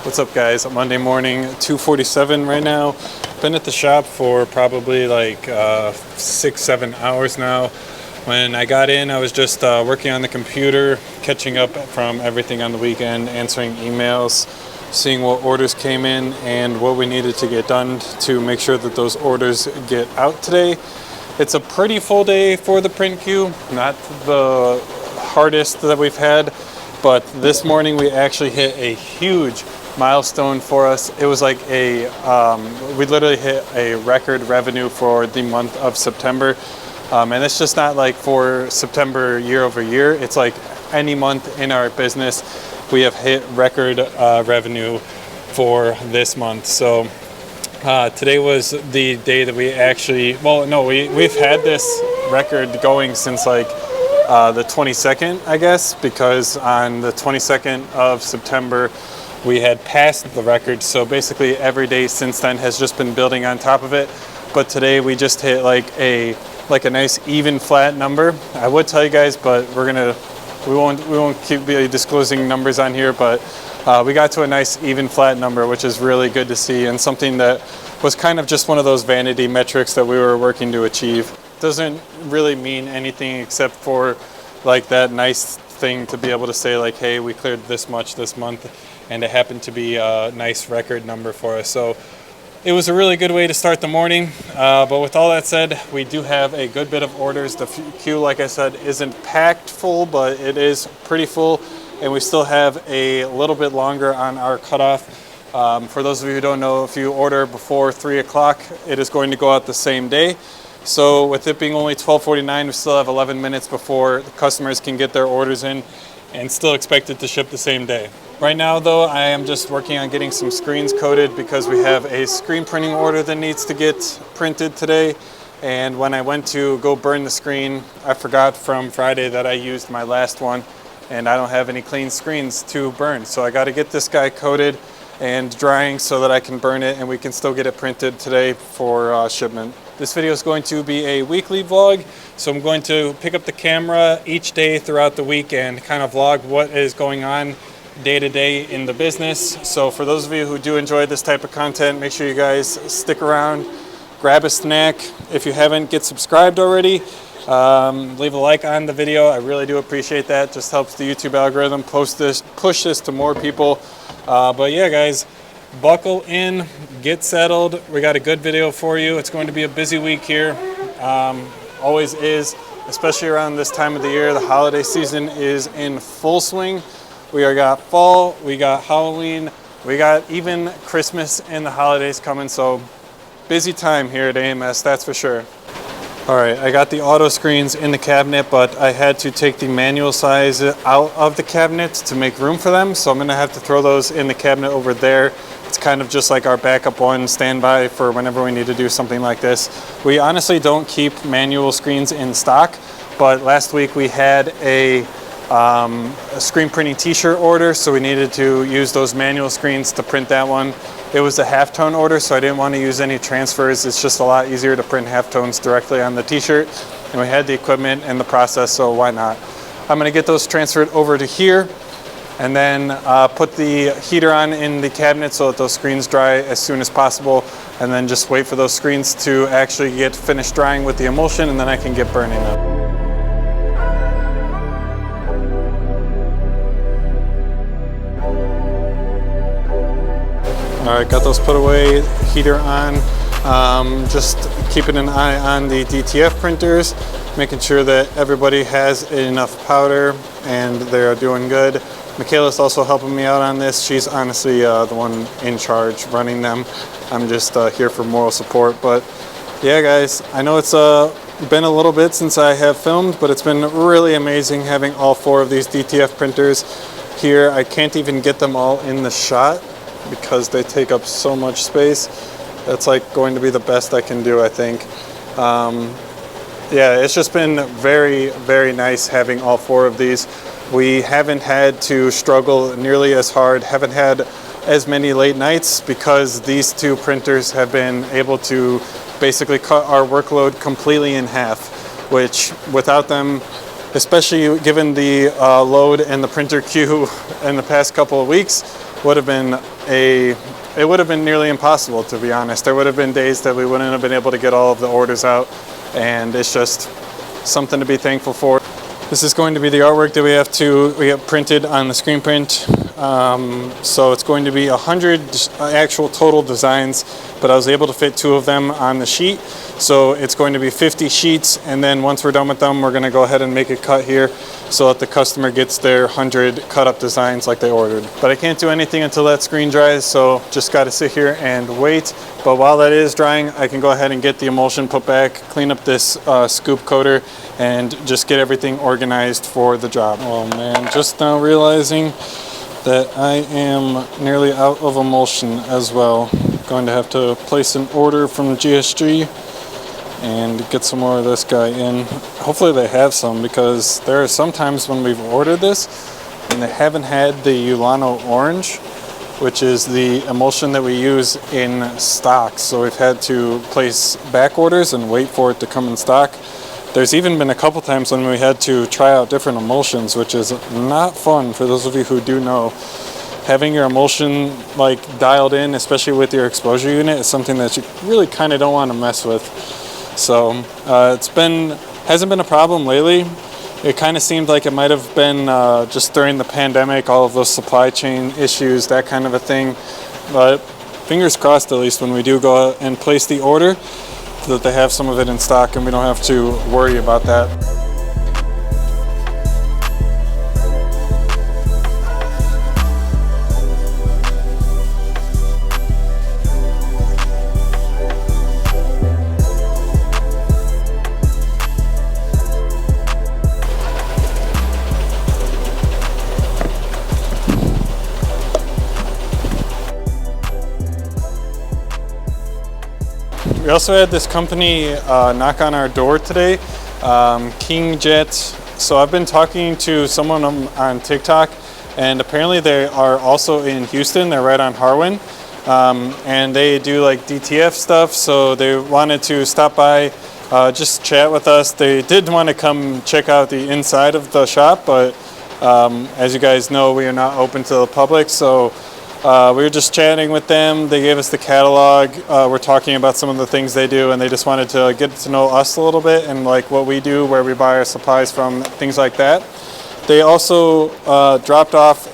What's up, guys? Monday morning, 2:47 right now. Been at the shop for probably like 6-7 hours now. When I got in, I was just working on the computer, catching up from everything on the weekend, answering emails, seeing what orders came in and what we needed to get done to make sure that those orders get out today. It's a pretty full day for the print queue, not the hardest that we've had, but this morning we actually hit a huge milestone for us. It was like we literally hit a record revenue for the month of September. And it's just not like for September year over year. It's like any month in our business, we have hit record revenue for this month. So today was the day that we actually, we've had this record going since like the 22nd, I guess, because on the 22nd of September, we had passed the record. So basically every day since then has just been building on top of it. But today we just hit like a nice even flat number. I would tell you guys, but we won't keep disclosing numbers on here, but we got to a nice even flat number, which is really good to see, and something that was kind of just one of those vanity metrics that we were working to achieve. Doesn't really mean anything except for like that nice thing to be able to say like, hey, we cleared this much this month, and it happened to be a nice record number for us. So it was a really good way to start the morning. But with all that said, we do have a good bit of orders. The queue, like I said, isn't packed full, but it is pretty full, and we still have a little bit longer on our cutoff. For those of you who don't know, if you order before 3 o'clock, it is going to go out the same day. So with it being only 12:49, we still have 11 minutes before the customers can get their orders in, and still expect it to ship the same day. Right now, though, I am just working on getting some screens coated because we have a screen printing order that needs to get printed today. And when I went to go burn the screen, I forgot from Friday that I used my last one, and I don't have any clean screens to burn. So I got to get this guy coated and drying so that I can burn it and we can still get it printed today for shipment. This video is going to be a weekly vlog, so I'm going to pick up the camera each day throughout the week and kind of vlog what is going on day to day in the business. So for those of you who do enjoy this type of content, make sure you guys stick around, grab a snack. If you haven't, get subscribed already. Leave a like on the video. I really do appreciate that. Just helps the YouTube algorithm push this to more people. But yeah, guys, buckle in, get settled. We got a good video for you. It's going to be a busy week here. Always is, especially around this time of the year. The holiday season is in full swing. We got fall, we got Halloween, we got even Christmas and the holidays coming. So busy time here at AMS, that's for sure. All right, I got the auto screens in the cabinet, but I had to take the manual size out of the cabinet to make room for them. So I'm gonna have to throw those in the cabinet over there. It's kind of just like our backup one, standby for whenever we need to do something like this. We honestly don't keep manual screens in stock, but last week we had a screen printing t-shirt order, so we needed to use those manual screens to print that one. It was a halftone order, so I didn't want to use any transfers. It's just a lot easier to print halftones directly on the t-shirt, and we had the equipment and the process, so why not? I'm going to get those transferred over to here and then put the heater on in the cabinet so that those screens dry as soon as possible, and then just wait for those screens to actually get finished drying with the emulsion, and then I can get burning them. All right, got those put away, heater on. Just keeping an eye on the DTF printers, making sure that everybody has enough powder and they're doing good. Michaela's also helping me out on this. She's honestly the one in charge running them. I'm just here for moral support. But yeah, guys, I know it's been a little bit since I have filmed, but it's been really amazing having all 4 of these DTF printers here. I can't even get them all in the shot because they take up so much space. That's like going to be the best I can do, I think. Yeah, it's just been very, very nice having all 4 of these. We haven't had to struggle nearly as hard, haven't had as many late nights because these 2 printers have been able to basically cut our workload completely in half, which without them, especially given the load and the printer queue in the past couple of weeks, would have been it would have been nearly impossible, to be honest. There would have been days that we wouldn't have been able to get all of the orders out, and it's just something to be thankful for. This is going to be the artwork that we have printed on the screen print. So it's going to be 100 actual total designs, but I was able to fit 2 of them on the sheet. So it's going to be 50 sheets, and then once we're done with them, we're going to go ahead and make a cut here so that the customer gets their 100 cut up designs like they ordered. But I can't do anything until that screen dries, so just got to sit here and wait. But while that is drying, I can go ahead and get the emulsion put back, clean up this scoop coater, and just get everything organized for the job. Oh man, just now realizing that I am nearly out of emulsion as well. Going to have to place an order from the GSG and get some more of this guy in. Hopefully they have some, because there are some times when we've ordered this and they haven't had the Ulano Orange, which is the emulsion that we use in stock. So we've had to place back orders and wait for it to come in stock. There's even been a couple times when we had to try out different emulsions, which is not fun for those of you who do know. Having your emulsion like dialed in, especially with your exposure unit, is something that you really kind of don't want to mess with. So hasn't been a problem lately. It kind of seemed like it might have been just during the pandemic, all of those supply chain issues, that kind of a thing. But fingers crossed, at least when we do go out and place the order, that they have some of it in stock and we don't have to worry about that. We also had this company knock on our door today, King Jet. So I've been talking to someone on TikTok, and apparently they are also in Houston. They're right on Harwin, and they do like DTF stuff. So they wanted to stop by, just chat with us. They did want to come check out the inside of the shop, but as you guys know, we are not open to the public. So we were just chatting with them. They gave us the catalog. We're talking about some of the things they do, and they just wanted to get to know us a little bit and like what we do, where we buy our supplies from, things like that. They also dropped off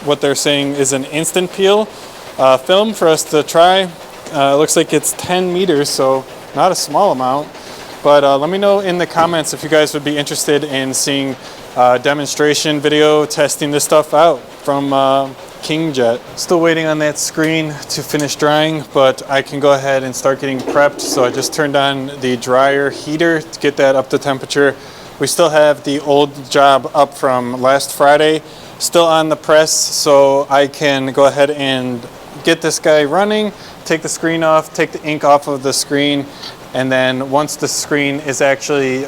what they're saying is an instant peel film for us to try. It looks like it's 10 meters, so not a small amount. But let me know in the comments if you guys would be interested in seeing a demonstration video testing this stuff out from King Jet. Still waiting on that screen to finish drying, but I can go ahead and start getting prepped. So I just turned on the dryer heater to get that up to temperature. We still have the old job up from last Friday still on the press, so I can go ahead and get this guy running, take the screen off, take the ink off of the screen, and then once the screen is actually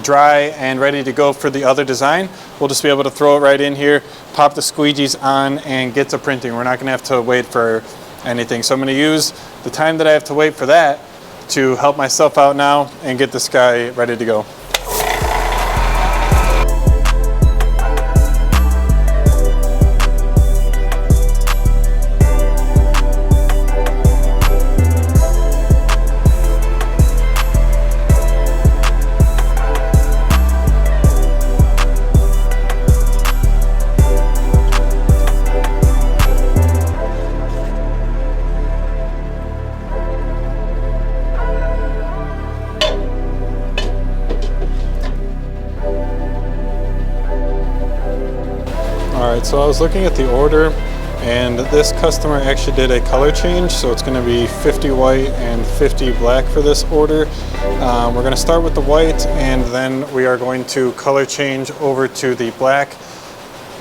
dry and ready to go for the other design, we'll just be able to throw it right in here, pop the squeegees on, and get to printing. We're not going to have to wait for anything. So I'm going to use the time that I have to wait for that to help myself out now and get this guy ready to go. Alright, so I was looking at the order, and this customer actually did a color change, so it's going to be 50 white and 50 black for this order. We're going to start with the white, and then we are going to color change over to the black.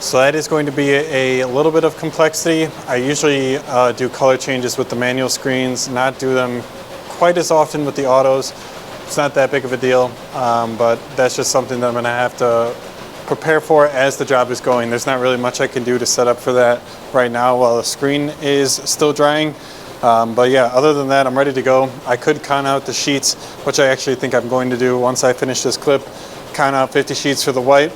So that is going to be a little bit of complexity. I usually do color changes with the manual screens, not do them quite as often with the autos. It's not that big of a deal, but that's just something that I'm going to have to prepare for as the job is going. There's not really much I can do to set up for that right now while the screen is still drying. But yeah, other than that, I'm ready to go. I could count out the sheets, which I actually think I'm going to do once I finish this clip. Count out 50 sheets for the white,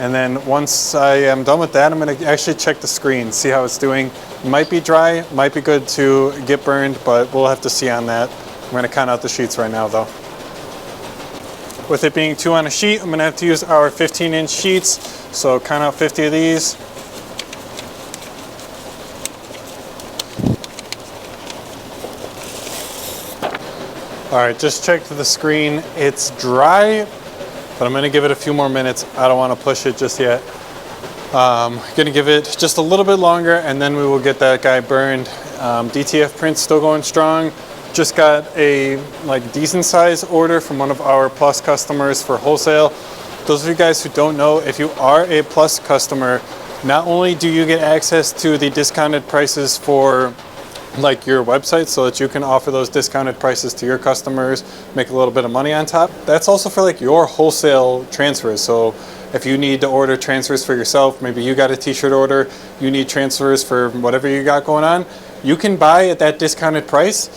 And then once I am done with that, I'm going to actually check the screen, see how it's doing. Might be dry, might be good to get burned, but we'll have to see on that. I'm going to count out the sheets right now though. With it being 2 on a sheet, I'm going to have to use our 15-inch sheets. So count out 50 of these. All right, just checked the screen. It's dry, but I'm gonna give it a few more minutes. I don't wanna push it just yet. Gonna give it just a little bit longer and then we will get that guy burned. DTF print's still going strong. Just got a decent size order from one of our Plus customers for wholesale. Those of you guys who don't know, if you are a Plus customer, not only do you get access to the discounted prices for your website so that you can offer those discounted prices to your customers, make a little bit of money on top. That's also for your wholesale transfers. So if you need to order transfers for yourself, maybe you got a t-shirt order, you need transfers for whatever you got going on, you can buy at that discounted price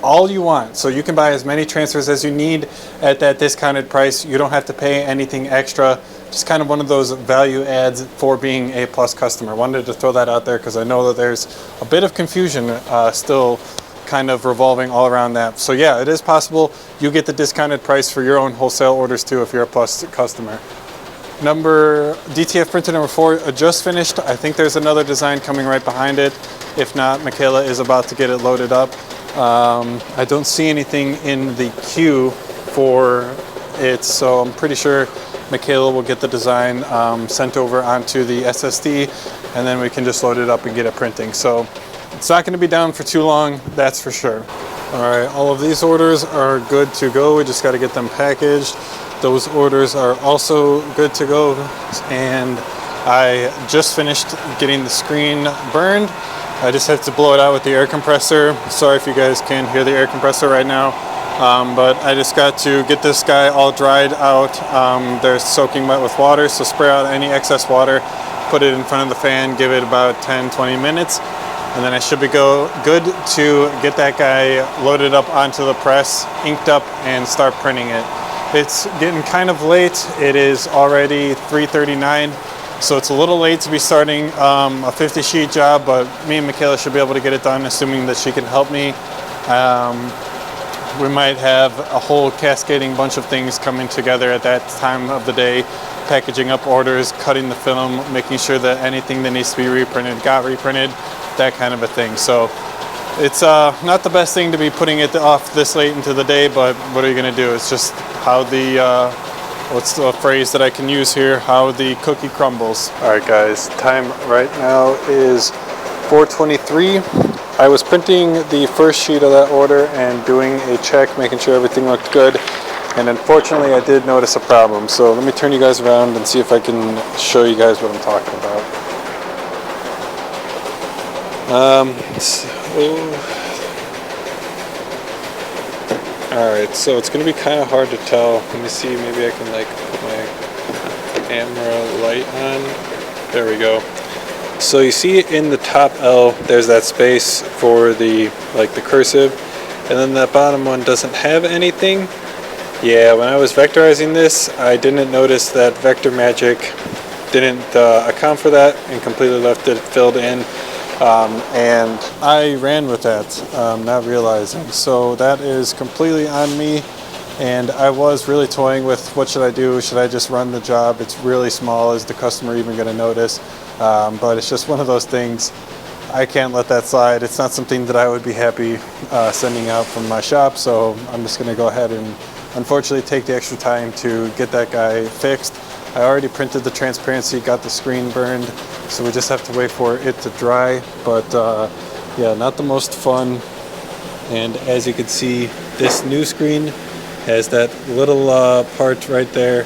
all you want. So you can buy as many transfers as you need at that discounted price. You don't have to pay anything extra. Just kind of one of those value adds for being a Plus customer. Wanted to throw that out there because I know that there's a bit of confusion still kind of revolving all around that. So yeah, it is possible you get the discounted price for your own wholesale orders too if you're a Plus customer. DTF printer number 4 just finished. I think there's another design coming right behind it. If not, Michaela is about to get it loaded up. I don't see anything in the queue for it, so I'm pretty sure Michaela will get the design sent over onto the SSD, and then we can just load it up and get it printing. So it's not going to be down for too long, that's for sure. All right, all of these orders are good to go. We just got to get them packaged. Those orders are also good to go, and I just finished getting the screen burned. I just have to blow it out with the air compressor. Sorry if you guys can hear the air compressor right now. But I just got to get this guy all dried out. They're soaking wet with water, so spray out any excess water, put it in front of the fan, give it about 10-20 minutes, and then I should be good to get that guy loaded up onto the press, inked up, and start printing it. It's getting kind of late. It is already 3:39, so it's a little late to be starting a 50 sheet job, but me and Michaela should be able to get it done, assuming that she can help me. We might have a whole cascading bunch of things coming together at that time of the day, packaging up orders, cutting the film, making sure that anything that needs to be reprinted got reprinted, that kind of a thing. So it's not the best thing to be putting it off this late into the day, but what are you going to do? It's just how the, what's the phrase that I can use here, how the cookie crumbles. All right guys, time right now is 4:23. I was printing the first sheet of that order and doing a check, making sure everything looked good. And unfortunately, I did notice a problem. So let me turn you guys around and see if I can show you guys what I'm talking about. Alright, so it's going to be kind of hard to tell. Let me see, maybe I can put my camera light on. There we go. So you see in the top L, there's that space for the the cursive, and then that bottom one doesn't have anything. Yeah, when I was vectorizing this, I didn't notice that Vector Magic didn't account for that and completely left it filled in, and I ran with that, not realizing. So that is completely on me, and I was really toying with what should I do? Should I just run the job? It's really small. Is the customer even going to notice? But it's just one of those things. I can't let that slide. It's not something that I would be happy sending out from my shop, so I'm just going to go ahead and unfortunately take the extra time to get that guy fixed. I already printed the transparency, got the screen burned, so we just have to wait for it to dry. But yeah, not the most fun. And as you can see, this new screen has that little part right there.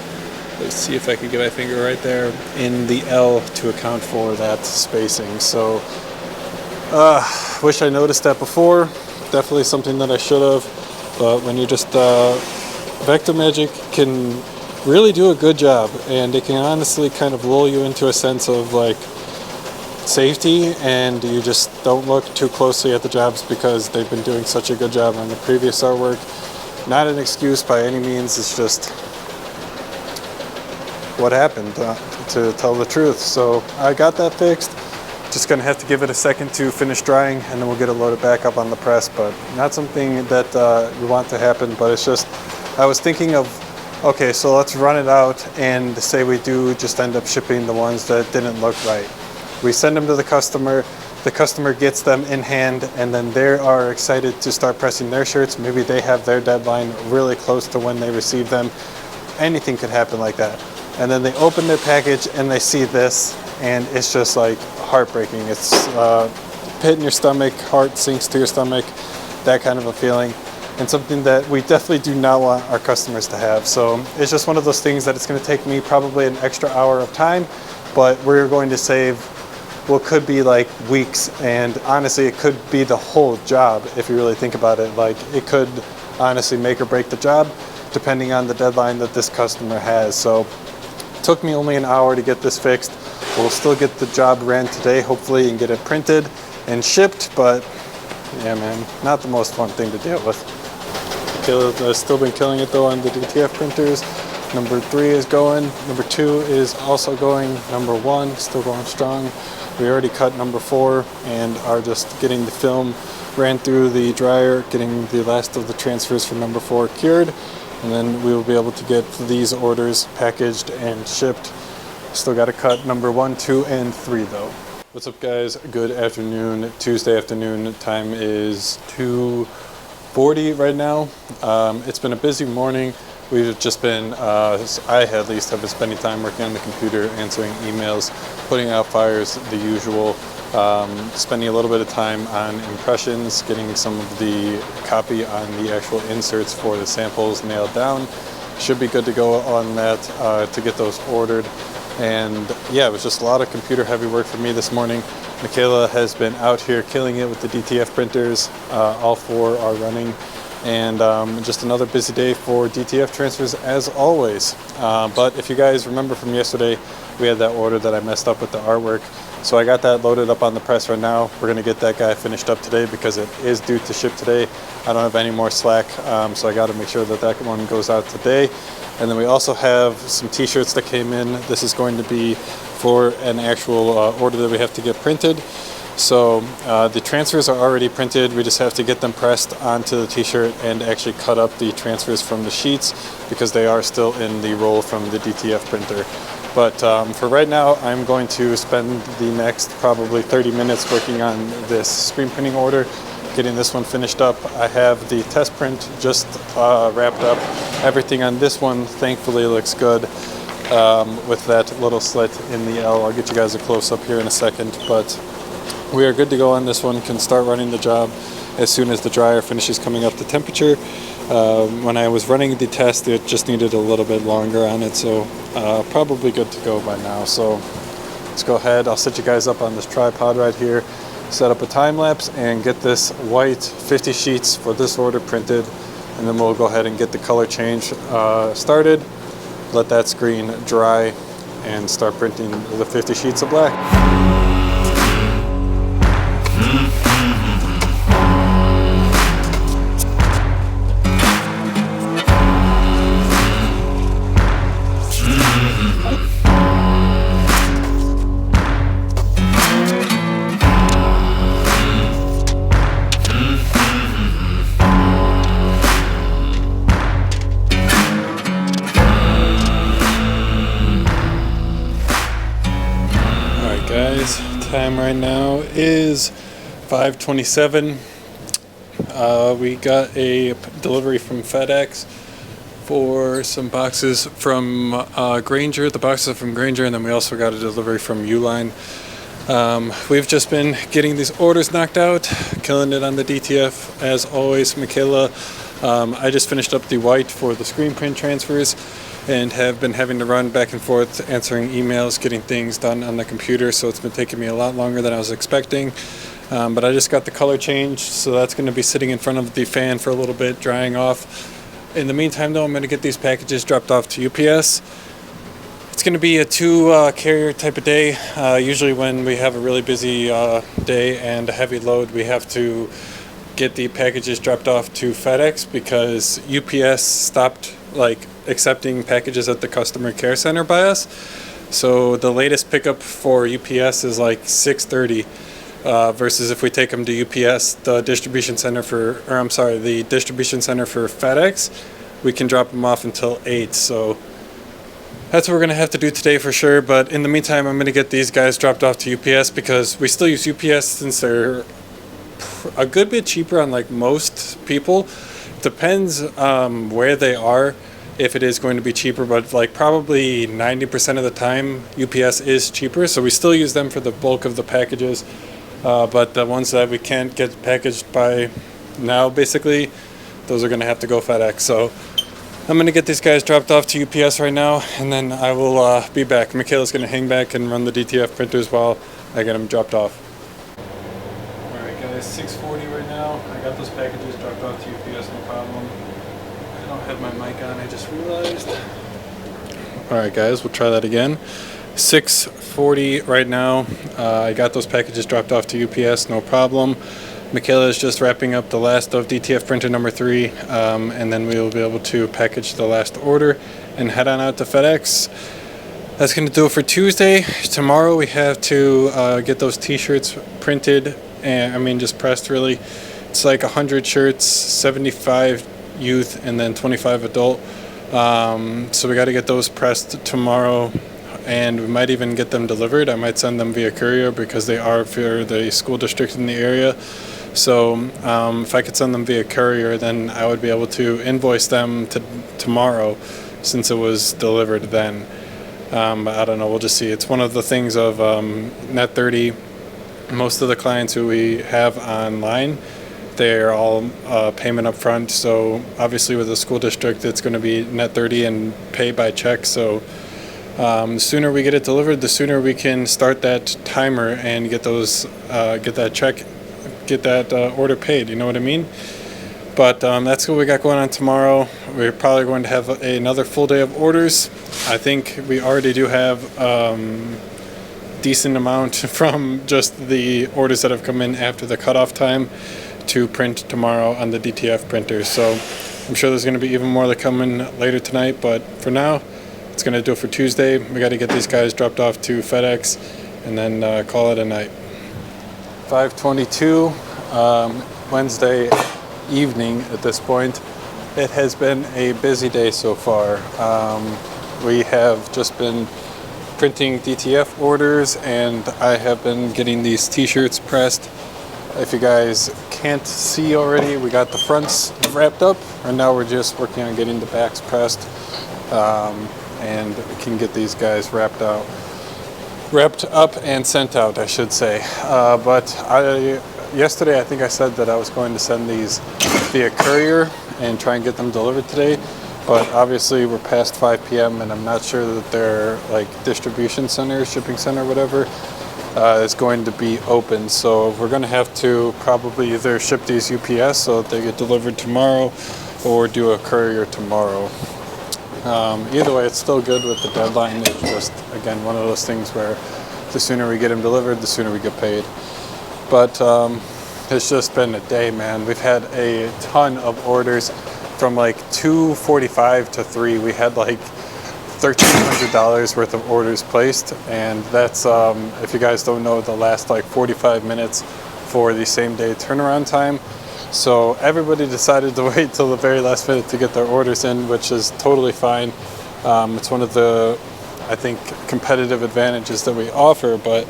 Let's see if I can get my finger right there in the L to account for that spacing. So wish I noticed that before. Definitely something that I should have. But when you just Vector Magic can really do a good job, and it can honestly kind of lull you into a sense of safety, and you just don't look too closely at the jobs because they've been doing such a good job on the previous artwork. Not an excuse by any means. It's just what happened, to tell the truth. So I got that fixed. Just gonna have to give it a second to finish drying, and then we'll get it loaded back up on the press. But not something that you want to happen, but it's just, I was thinking of, okay, so let's run it out and say we do just end up shipping the ones that didn't look right. We send them to the customer gets them in hand, and then they are excited to start pressing their shirts. Maybe they have their deadline really close to when they receive them. Anything could happen like that. And then they open their package and they see this, and it's just like heartbreaking. It's pit in your stomach, heart sinks to your stomach, that kind of a feeling, and something that we definitely do not want our customers to have. So it's just one of those things that it's going to take me probably an extra hour of time, but we're going to save what could be like weeks, and honestly it could be the whole job if you really think about it. Like, it could honestly make or break the job depending on the deadline that this customer has. So it took me only an hour to get this fixed. We'll still get the job ran today, hopefully, and get it printed and shipped, but yeah, man, not the most fun thing to deal with. I've still been killing it though on the DTF printers. Number 3 is going, number 2 is also going, number 1 still going strong. We already cut number 4 and are just getting the film ran through the dryer, getting the last of the transfers for number 4 cured, and then we will be able to get these orders packaged and shipped. Still got to cut number 1, 2, and 3 though. What's up, guys? Good afternoon. Tuesday afternoon. Time is 2:40 right now. It's been a busy morning. We've just been, I at least have been spending time working on the computer, answering emails, putting out fires, the usual, spending a little bit of time on impressions, getting some of the copy on the actual inserts for the samples nailed down. Should be good to go on that to get those ordered. And yeah, it was just a lot of computer heavy work for me this morning. Michaela has been out here killing it with the DTF printers. All 4 are running. And just another busy day for DTF transfers as always. But if you guys remember from yesterday, we had that order that I messed up with the artwork. So I got that loaded up on the press right now. We're gonna get that guy finished up today because it is due to ship today. I don't have any more slack, so I gotta make sure that that one goes out today. And then we also have some t-shirts that came in. This is going to be for an actual order that we have to get printed. So the transfers are already printed. We just have to get them pressed onto the t-shirt and actually cut up the transfers from the sheets because they are still in the roll from the DTF printer. But for right now, I'm going to spend the next probably 30 minutes working on this screen printing order, getting this one finished up. I have the test print just wrapped up. Everything on this one thankfully looks good with that little slit in the L. I'll get you guys a close-up here in a second, but we are good to go on this one. Can start running the job as soon as the dryer finishes coming up to temperature. When I was running the test, it just needed a little bit longer on it, so probably good to go by now. So let's go ahead. I'll set you guys up on this tripod right here, set up a time lapse, and get this white 50 sheets for this order printed, and then we'll go ahead and get the color change started, let that screen dry, and start printing the 50 sheets of black. Time right now is 5:27. We got a delivery from FedEx for some boxes from Granger. The boxes are from Granger, and then we also got a delivery from Uline. We've just been getting these orders knocked out, killing it on the DTF as always. Michaela, I just finished up the white for the screen print transfers and have been having to run back and forth answering emails, getting things done on the computer, so it's been taking me a lot longer than I was expecting. But I just got the color change, so that's going to be sitting in front of the fan for a little bit, drying off. In the meantime though, I'm going to get these packages dropped off to UPS. It's going to be a 2 carrier type of day. Usually when we have a really busy day and a heavy load, we have to get the packages dropped off to FedEx because UPS stopped like accepting packages at the customer care center by us. So the latest pickup for UPS is like 6:30, versus if we take them to UPS, the distribution center for FedEx, we can drop them off until 8. So that's what we're going to have to do today for sure. But in the meantime, I'm going to get these guys dropped off to UPS because we still use UPS since they're a good bit cheaper on like most people. Depends where they are, if it is going to be cheaper, but like probably 90% of the time UPS is cheaper. So we still use them for the bulk of the packages. But the ones that we can't get packaged by now, basically, those are going to have to go FedEx. So I'm going to get these guys dropped off to UPS right now, and then I will be back. Michaela's going to hang back and run the DTF printers while I get them dropped off. Alright guys, 6:40 right now. I got those packages dropped off to UPS, no problem. I don't have my mic on, I just realized. Alright guys, we'll try that again. 6:40 right now. I got those packages dropped off to UPS, no problem. Michaela is just wrapping up the last of DTF printer number 3, and then we will be able to package the last order and head on out to FedEx. That's going to do it for Tuesday. Tomorrow we have to get those t-shirts printed, and just pressed really. It's like 100 shirts, 75 youth, and then 25 adult. So we got to get those pressed tomorrow, and we might even get them delivered. I might send them via courier because they are for the school district in the area. So if I could send them via courier, then I would be able to invoice them tomorrow since it was delivered then. But I don't know, we'll just see. It's one of the things of Net30. Most of the clients who we have online, they're all payment up front. So obviously with the school district, it's going to be Net30 and pay by check. So the sooner we get it delivered, the sooner we can start that timer and get those, get that order paid. You know what I mean? But that's what we got going on tomorrow. We're probably going to have another full day of orders. I think we already do have decent amount from just the orders that have come in after the cutoff time to print tomorrow on the DTF printers. So I'm sure there's going to be even more that come in later tonight. But for now, it's going to do it for Tuesday. We got to get these guys dropped off to FedEx and then call it a night. 5:22 Wednesday evening at this point. It has been a busy day so far. We have just been printing DTF orders, and I have been getting these t-shirts pressed. If you guys can't see already, we got the fronts wrapped up, and now we're just working on getting the backs pressed, and we can get these guys wrapped up and sent out, I should say. But yesterday I think I said that I was going to send these via courier and try and get them delivered today, but obviously we're past 5 p.m. and I'm not sure that their like distribution center, shipping center, whatever, is going to be open. So we're going to have to probably either ship these UPS so that they get delivered tomorrow, or do a courier tomorrow. Either way, it's still good with the deadline. It's just, again, one of those things where the sooner we get them delivered, the sooner we get paid. But it's just been a day, man. We've had a ton of orders from like 2:45 to 3. We had like $1,300 worth of orders placed, and that's, if you guys don't know, the last like 45 minutes for the same day turnaround time. So everybody decided to wait till the very last minute to get their orders in, which is totally fine. It's one of the, I think, competitive advantages that we offer, but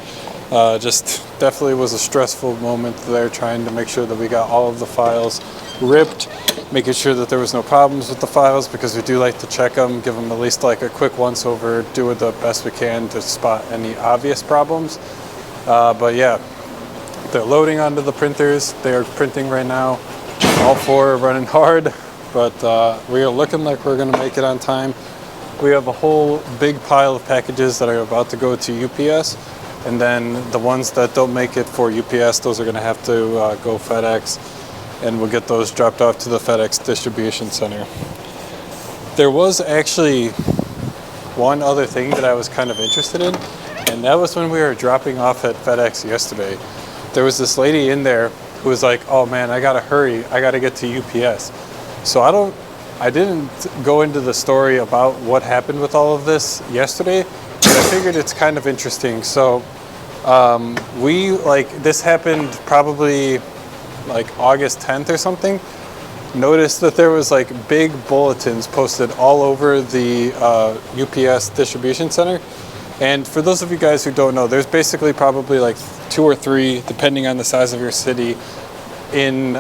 just definitely was a stressful moment there, trying to make sure that we got all of the files ripped, making sure that there was no problems with the files, because we do like to check them, give them at least like a quick once over, do it the best we can to spot any obvious problems. But yeah, they're loading onto the printers. They are printing right now. All 4 are running hard, but we are looking like we're going to make it on time. We have a whole big pile of packages that are about to go to UPS, and then the ones that don't make it for UPS, those are going to have to go FedEx, and we'll get those dropped off to the FedEx distribution center. There was actually one other thing that I was kind of interested in, and that was when we were dropping off at FedEx yesterday. There was this lady in there who was like, oh man, I gotta hurry, I gotta get to UPS. So I didn't go into the story about what happened with all of this yesterday, but I figured it's kind of interesting. So this happened probably like August 10th or something. Noticed that there was like big bulletins posted all over the UPS distribution center. And for those of you guys who don't know, there's basically probably like 2 or 3, depending on the size of your city, in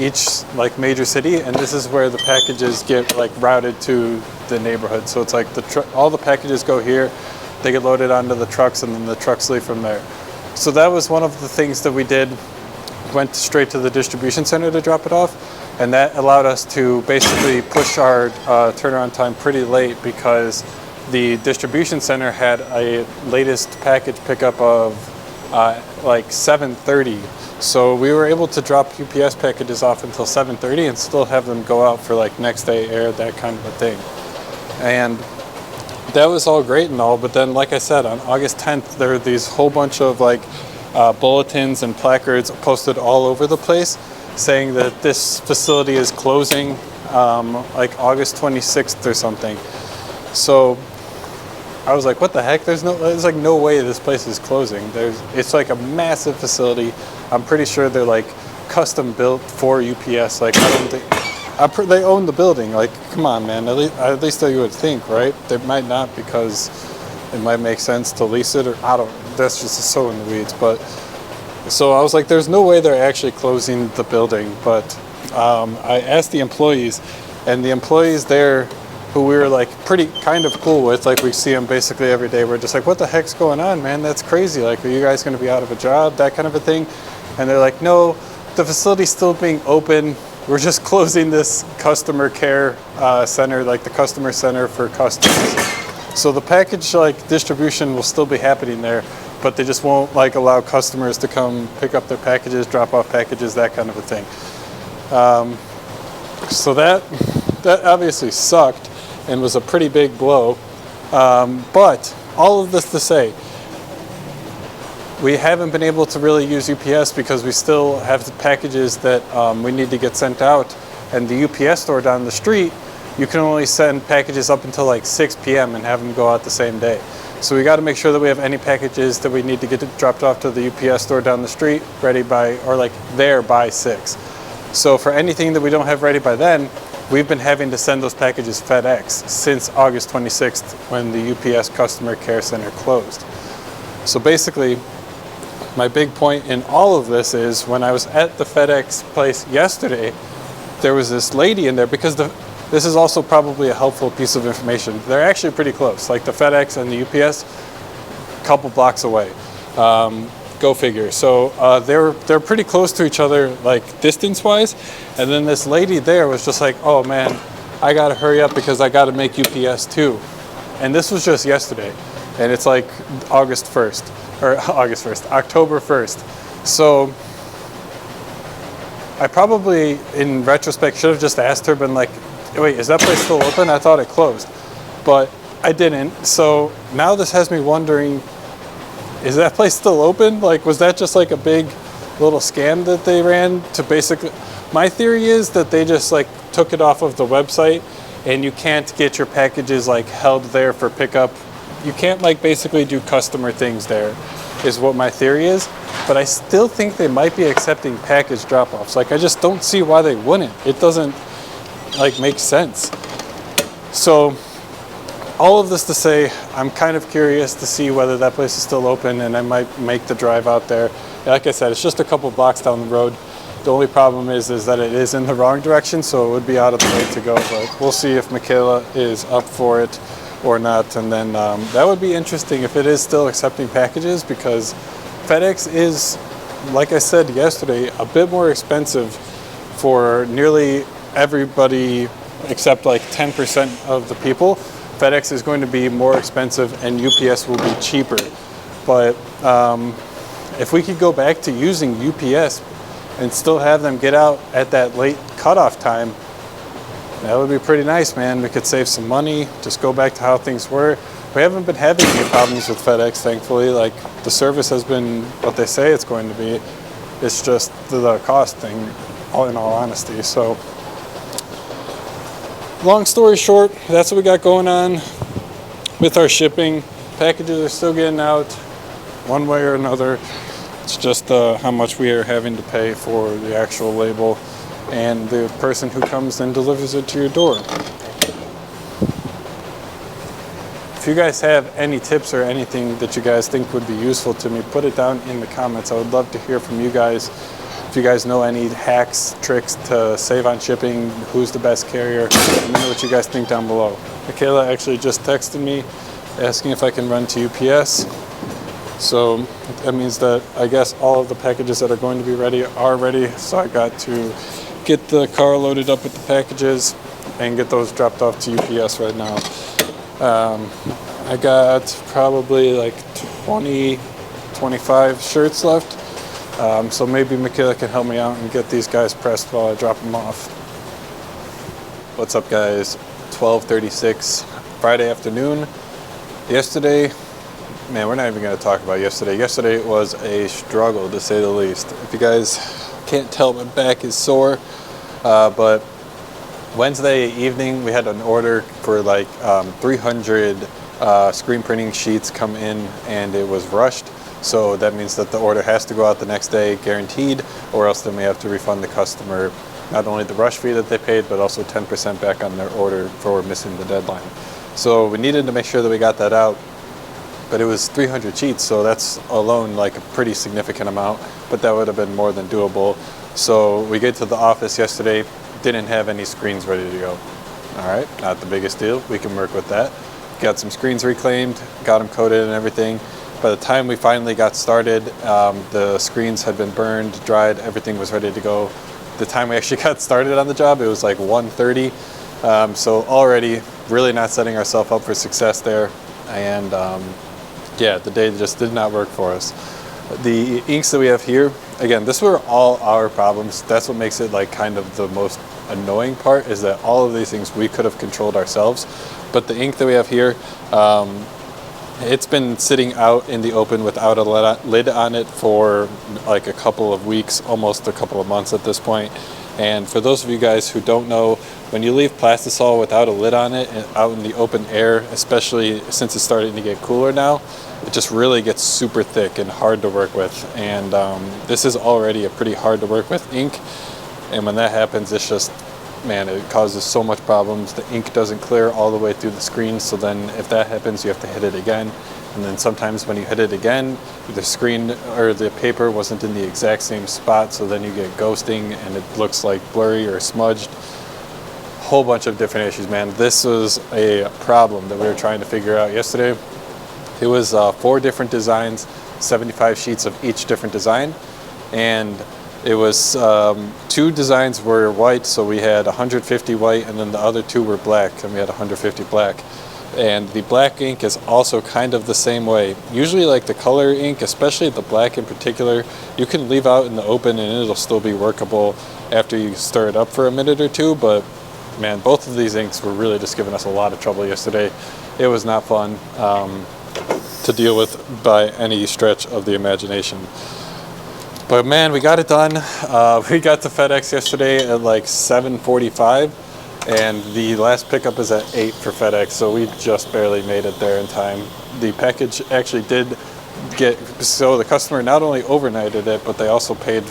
each like major city, and this is where the packages get like routed to the neighborhood. So it's like all the packages go here, they get loaded onto the trucks, and then the trucks leave from there. So that was one of the things that we did. Went straight to the distribution center to drop it off, and that allowed us to basically push our turnaround time pretty late, because the distribution center had a latest package pickup of like 7:30. So we were able to drop UPS packages off until 7:30 and still have them go out for like next day air, that kind of a thing. And that was all great and all, but then like I said, on August 10th, there were these whole bunch of like bulletins and placards posted all over the place saying that this facility is closing like August 26th or something. So I was like, what the heck? There's like no way this place is closing. It's like a massive facility. I'm pretty sure they're like custom built for UPS. Like, I don't think they own the building. Like, come on, man. At least you would think, right? They might not, because it might make sense to lease it, or I don't. That's just so in the weeds. But so I was like, there's no way they're actually closing the building. But I asked the employees, and the employees there, who we were like pretty kind of cool with, like we see them basically every day, we're just like, what the heck's going on, man? That's crazy. Like, are you guys going to be out of a job? That kind of a thing. And they're like, no, the facility's still being open. We're just closing this customer care center, like the customer center for customers. So the package like distribution will still be happening there, but they just won't like allow customers to come pick up their packages, drop off packages, that kind of a thing. So that obviously sucked and was a pretty big blow. But all of this to say, we haven't been able to really use UPS because we still have the packages that we need to get sent out. And the UPS store down the street, you can only send packages up until like 6 p.m. and have them go out the same day. So we got to make sure that we have any packages that we need to get dropped off to the UPS store down the street ready by, or like there by 6. So for anything that we don't have ready by then, we've been having to send those packages FedEx since August 26th, when the UPS customer care center closed. So basically, my big point in all of this is, when I was at the FedEx place yesterday, there was this lady in there, because this is also probably a helpful piece of information. They're actually pretty close, like the FedEx and the UPS, a couple blocks away. Go figure. So they're pretty close to each other, like distance-wise. And then this lady there was just like, oh man, I gotta hurry up because I gotta make UPS too. And this was just yesterday, and it's like October 1st. So I probably, in retrospect, should have just asked her, been like, wait, is that place still open? I thought it closed. But I didn't. So now this has me wondering, is that place still open? Like, was that just like a big little scam that they ran to basically... My theory is that they just like took it off of the website, and you can't get your packages like held there for pickup. You can't like basically do customer things there, is what my theory is. But I still think they might be accepting package drop-offs. Like, I just don't see why they wouldn't. It doesn't like make sense. So all of this to say, I'm kind of curious to see whether that place is still open, and I might make the drive out there. Like I said, it's just a couple blocks down the road. The only problem is that it is in the wrong direction, so it would be out of the way to go. But we'll see if Michaela is up for it or not. And then that would be interesting if it is still accepting packages, because FedEx is, like I said yesterday, a bit more expensive for nearly everybody except like 10% of the people. FedEx is going to be more expensive, and UPS will be cheaper. But if we could go back to using UPS and still have them get out at that late cutoff time, that would be pretty nice, man. We could save some money, just go back to how things were. We haven't been having any problems with FedEx, thankfully. Like, the service has been what they say it's going to be. It's just the cost thing, in all honesty. So long story short, that's what we got going on with our shipping. Packages are still getting out one way or another. It's just how much we are having to pay for the actual label and the person who comes and delivers it to your door. If you guys have any tips or anything that you guys think would be useful to me, put it down in the comments. I would love to hear from you guys. If you guys know any hacks, tricks to save on shipping, who's the best carrier, let me know what you guys think down below. Michaela actually just texted me asking if I can run to UPS. So that means that I guess all of the packages that are going to be ready are ready. So I got to get the car loaded up with the packages and get those dropped off to UPS right now. I got probably like 20, 25 shirts left. So maybe Michaela can help me out and get these guys pressed while I drop them off. What's up, guys? 12:36 Friday afternoon. Yesterday, man, we're not even going to talk about yesterday. Yesterday was a struggle, to say the least. If you guys can't tell, my back is sore. But Wednesday evening, we had an order for like 300 screen printing sheets come in, and it was rushed. So that means that the order has to go out the next day, guaranteed, or else then we have to refund the customer not only the rush fee that they paid, but also 10% back on their order for missing the deadline. So we needed to make sure that we got that out, but it was 300 sheets, so that's alone like a pretty significant amount, but that would have been more than doable. So we get to the office yesterday, didn't have any screens ready to go. All right, not the biggest deal, we can work with that. Got some screens reclaimed, got them coated and everything. By the time we finally got started, the screens had been burned, dried, everything was ready to go. The time we actually got started on the job, it was like 1:30. So already really not setting ourselves up for success there. And yeah, the day just did not work for us. The inks that we have here, again, this were all our problems. That's what makes it like kind of the most annoying part, is that all of these things we could have controlled ourselves. But the ink that we have here, it's been sitting out in the open without a lid on it for like a couple of weeks, almost a couple of months at this point. And for those of you guys who don't know, when you leave Plastisol without a lid on it and out in the open air, especially since it's starting to get cooler now, it just really gets super thick and hard to work with. And this is already a pretty hard to work with ink. And when that happens, it's just, man, it causes so much problems. The ink doesn't clear all the way through the screen, so then if that happens, you have to hit it again. And then sometimes when you hit it again, the screen or the paper wasn't in the exact same spot, so then you get ghosting and it looks like blurry or smudged. Whole bunch of different issues, man. This was a problem that we were trying to figure out yesterday. It was 4 different designs, 75 sheets of each different design, and it was 2 designs were white, so we had 150 white, and then the other 2 were black, and we had 150 black. And the black ink is also kind of the same way. Usually like the color ink, especially the black in particular, you can leave out in the open and it'll still be workable after you stir it up for a minute or two. But man, both of these inks were really just giving us a lot of trouble yesterday. It was not fun to deal with by any stretch of the imagination. But man, we got it done. We got to FedEx yesterday at like 7:45. And the last pickup is at 8 for FedEx, so we just barely made it there in time. The package actually did get, so the customer not only overnighted it, but they also paid,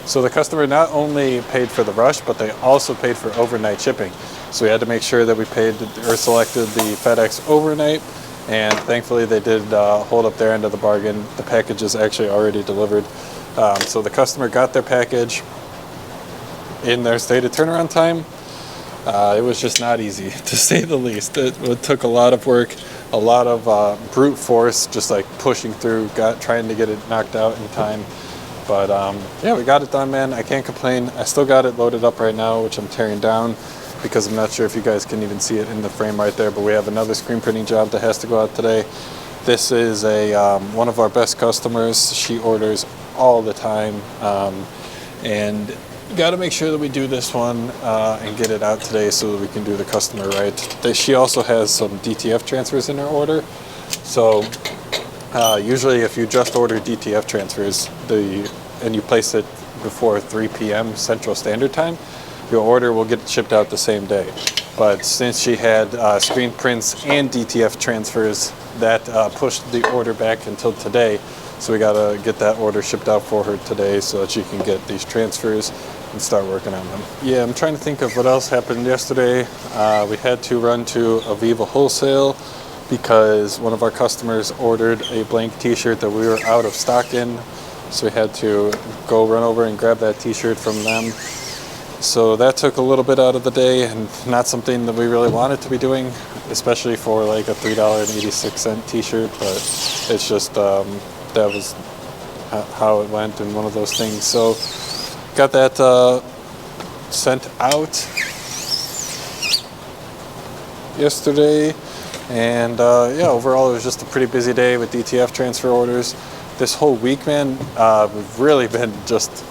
so the customer not only paid for the rush, but they also paid for overnight shipping. So we had to make sure that we paid or selected the FedEx overnight, and thankfully they did hold up their end of the bargain. The package is actually already delivered. So the customer got their package in their stated turnaround time. It was just not easy, to say the least. It took a lot of work, a lot of brute force, just like pushing through, trying to get it knocked out in time. But yeah, we got it done, man. I can't complain. I still got it loaded up right now, which I'm tearing down because I'm not sure if you guys can even see it in the frame right there, but we have another screen printing job that has to go out today. This is one of our best customers. She orders all the time, and got to make sure that we do this one and get it out today so that we can do the customer right. She also has some DTF transfers in her order, so Usually if you just order DTF transfers and you place it before 3 p.m. Central Standard Time, your order will get shipped out the same day. But since she had screen prints and DTF transfers, that pushed the order back until today. So we gotta get that order shipped out for her today so that she can get these transfers and start working on them. Yeah, I'm trying to think of what else happened yesterday. We had to run to Aviva Wholesale because one of our customers ordered a blank t-shirt that we were out of stock in. So we had to go run over and grab that t-shirt from them. So that took a little bit out of the day and not something that we really wanted to be doing, especially for like a $3.86 t-shirt, but it's just, that was how it went in one of those things. So got that sent out yesterday, and yeah, overall it was just a pretty busy day with DTF transfer orders. This whole week, man, we've really been just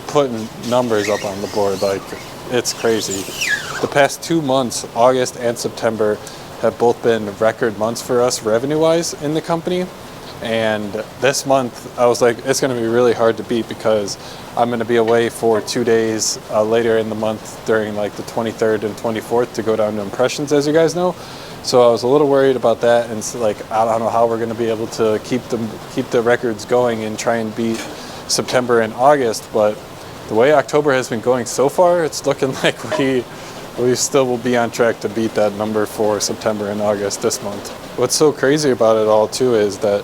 putting numbers up on the board. Like, it's crazy. The past 2 months, August and September, have both been record months for us revenue-wise in the company. And this month, I was like, it's going to be really hard to beat because I'm going to be away for 2 days later in the month during like the 23rd and 24th to go down to Impressions, as you guys know. So I was a little worried about that, and so, like, I don't know how we're going to be able to keep the records going and try and beat September and August. But the way October has been going so far, it's looking like we still will be on track to beat that number for September and August this month. What's so crazy about it all too is that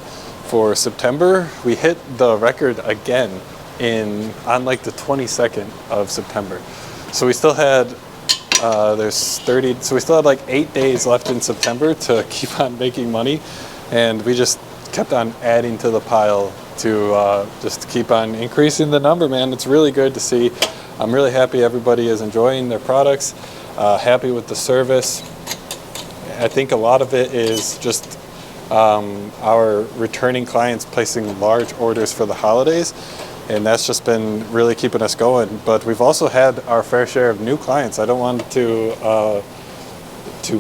for September, we hit the record again on like the 22nd of September. So we still had so we still had like 8 days left in September to keep on making money, and we just kept on adding to the pile to just keep on increasing the number, man. It's really good to see. I'm really happy everybody is enjoying their products, happy with the service. I think a lot of it is just our returning clients placing large orders for the holidays, and that's just been really keeping us going. But we've also had our fair share of new clients. I don't want to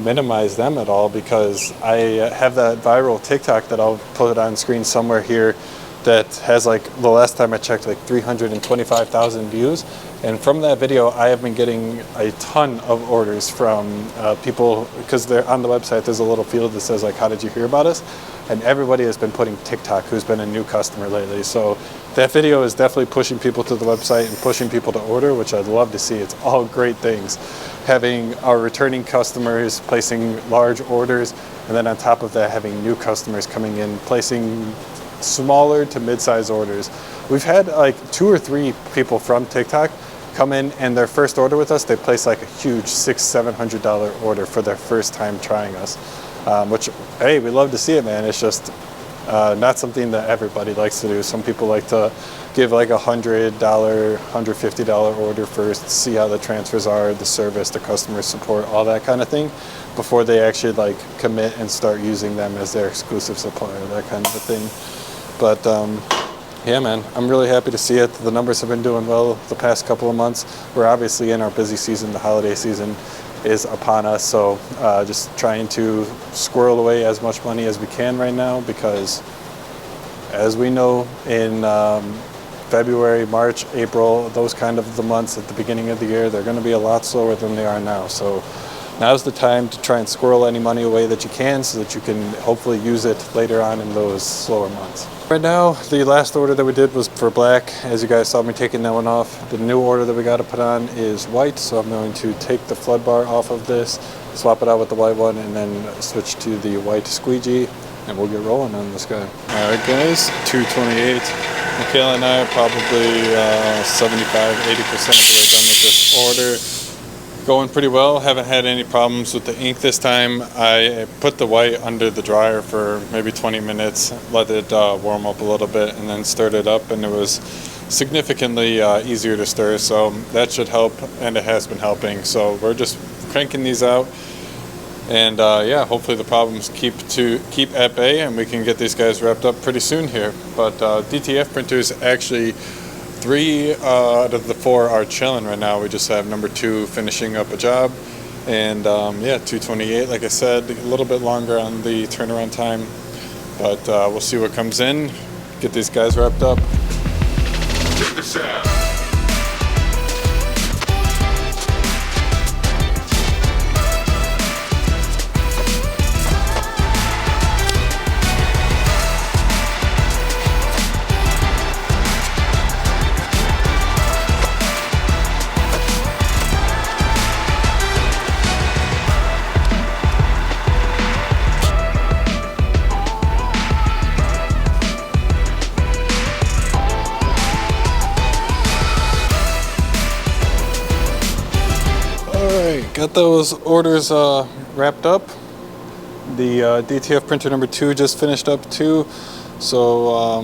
minimize them at all, because I have that viral TikTok that I'll put on screen somewhere here that has, like, the last time I checked, like 325,000 views. And from that video, I have been getting a ton of orders from people, because they're on the website, there's a little field that says, like, how did you hear about us? And everybody has been putting TikTok, who's been a new customer lately. So that video is definitely pushing people to the website and pushing people to order, which I'd love to see. It's all great things. Having our returning customers placing large orders, and then on top of that, having new customers coming in, placing smaller to mid-size orders. We've had like 2 or 3 people from TikTok come in, and their first order with us, they place like a huge $600-700 order for their first time trying us, which, hey, we love to see it, man. It's just not something that everybody likes to do. Some people like to give like $100, $150 order first, see how the transfers are, the service, the customer support, all that kind of thing, before they actually like commit and start using them as their exclusive supplier, that kind of a thing. But yeah, man, I'm really happy to see it. The numbers have been doing well the past couple of months. We're obviously in our busy season. The holiday season is upon us, so just trying to squirrel away as much money as we can right now, because as we know, in February, March, April, those kind of the months at the beginning of the year, they're going to be a lot slower than they are now. So now's the time to try and squirrel any money away that you can, so that you can hopefully use it later on in those slower months. Right now, the last order that we did was for black. As you guys saw me taking that one off. The new order that we got to put on is white, so I'm going to take the flood bar off of this, swap it out with the white one, and then switch to the white squeegee, and we'll get rolling on this guy. All right, guys, 228. Michaela and I are probably 75-80% of the way done with this order. Going pretty well. Haven't had any problems with the ink this time. I put the white under the dryer for maybe 20 minutes, let it warm up a little bit, and then stirred it up, and it was significantly easier to stir, so that should help, and it has been helping. So we're just cranking these out, and yeah, hopefully the problems keep at bay, and we can get these guys wrapped up pretty soon here. But DTF printers, actually 3 out of the 4 are chilling right now. We just have number 2 finishing up a job, and yeah, 228, like I said, a little bit longer on the turnaround time. but we'll see what comes in, get these guys wrapped up. Check this out. Got those orders wrapped up. The DTF printer number 2 just finished up too. So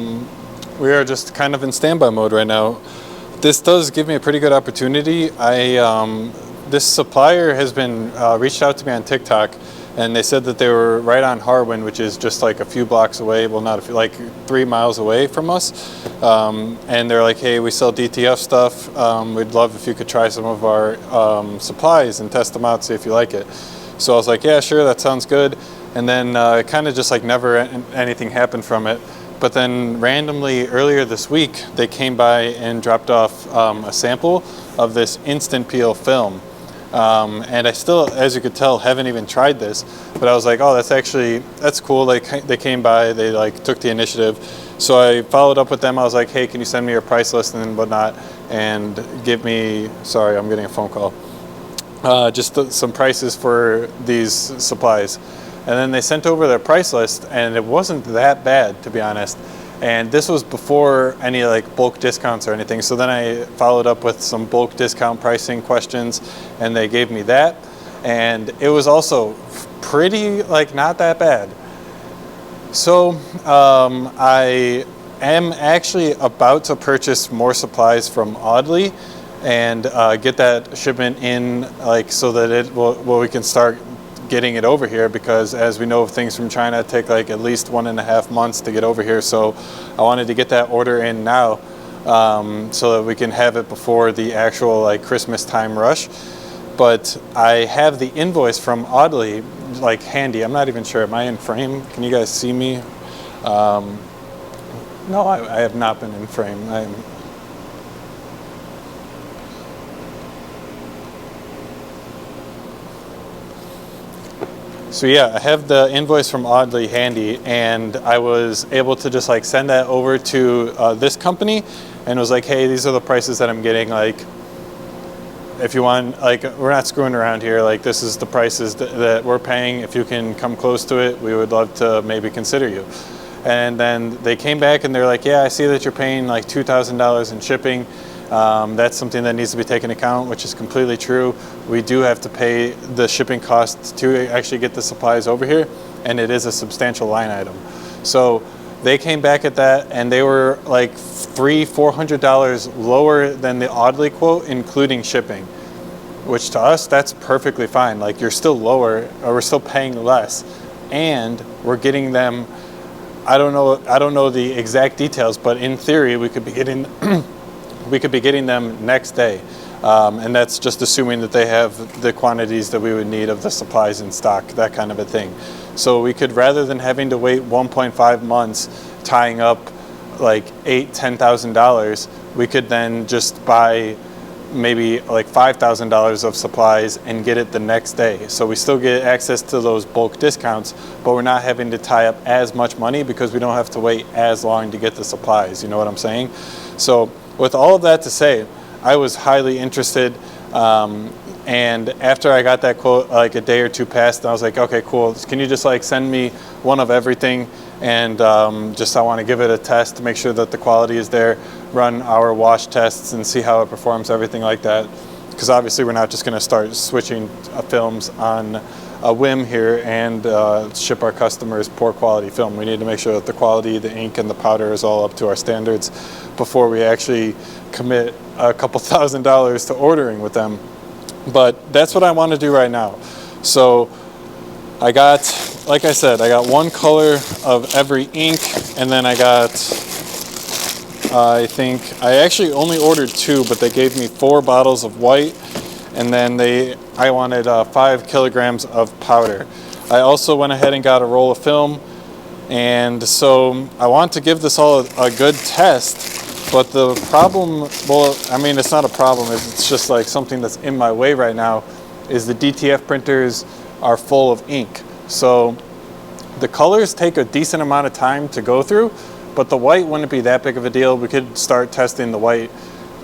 we are just kind of in standby mode right now. This does give me a pretty good opportunity. This supplier has been reached out to me on TikTok, and they said that they were right on Harwin, which is just like a few blocks away. Well, not a few, like 3 miles away from us. And they're like, hey, we sell DTF stuff. We'd love if you could try some of our supplies and test them out, see if you like it. So I was like, yeah, sure, that sounds good. And then it kind of just like never anything happened from it. But then randomly earlier this week, they came by and dropped off a sample of this instant peel film. And I still, as you could tell, haven't even tried this, but I was like, oh, that's cool. They came by, they like took the initiative. So I followed up with them. I was like, hey, can you send me your price list and whatnot, and give me, sorry, I'm getting a phone call, just some prices for these supplies. And then they sent over their price list, and it wasn't that bad, to be honest. And this was before any like bulk discounts or anything. So then I followed up with some bulk discount pricing questions, and they gave me that. And it was also pretty like not that bad. So I am actually about to purchase more supplies from Audley and get that shipment in, like, so that we can start getting it over here, because as we know, things from China take like at least 1.5 months to get over here. So I wanted to get that order in now, so that we can have it before the actual like Christmas time rush. But I have the invoice from Audley like handy. I'm not even sure, am I in frame? Can you guys see me? No, I have not been in frame. So yeah, I have the invoice from Audley handy, and I was able to just like send that over to this company, and was like, hey, these are the prices that I'm getting. Like, if you want, like, we're not screwing around here. Like, this is the prices that we're paying. If you can come close to it, we would love to maybe consider you. And then they came back and they're like, yeah, I see that you're paying like $2,000 in shipping. That's something that needs to be taken into account, which is completely true. We do have to pay the shipping costs to actually get the supplies over here, and it is a substantial line item. So they came back at that, and they were like $300-400 lower than the Audley quote, including shipping, which to us, that's perfectly fine. Like, you're still lower, or we're still paying less, and we're getting them. I don't know the exact details, but in theory, we could be getting them next day, and that's just assuming that they have the quantities that we would need of the supplies in stock, that kind of a thing. So we could, rather than having to wait 1.5 months, tying up like $8,000-10,000, we could then just buy maybe like $5,000 of supplies and get it the next day. So we still get access to those bulk discounts, but we're not having to tie up as much money because we don't have to wait as long to get the supplies. You know what I'm saying? So with all of that to say, I was highly interested. And after I got that quote, like a day or two passed, and I was like, okay, cool. Can you just like send me one of everything? And just I want to give it a test to make sure that the quality is there, run our wash tests and see how it performs, everything like that. Because obviously we're not just going to start switching films on a whim here and ship our customers poor quality film. We need to make sure that the quality, the ink and the powder is all up to our standards before we actually commit a couple $1,000s to ordering with them. But that's what I want to do right now. So I got, like I said, I got one color of every ink, and then I got, I think, I actually only ordered 2, but they gave me 4 bottles of white, and then I wanted 5 kilograms of powder. I also went ahead and got a roll of film, And so I want to give this all a good test, but the problem, well, I mean, it's not a problem, it's just like something that's in my way right now, is the DTF printers are full of ink. So the colors take a decent amount of time to go through, but the white wouldn't be that big of a deal. We could start testing the white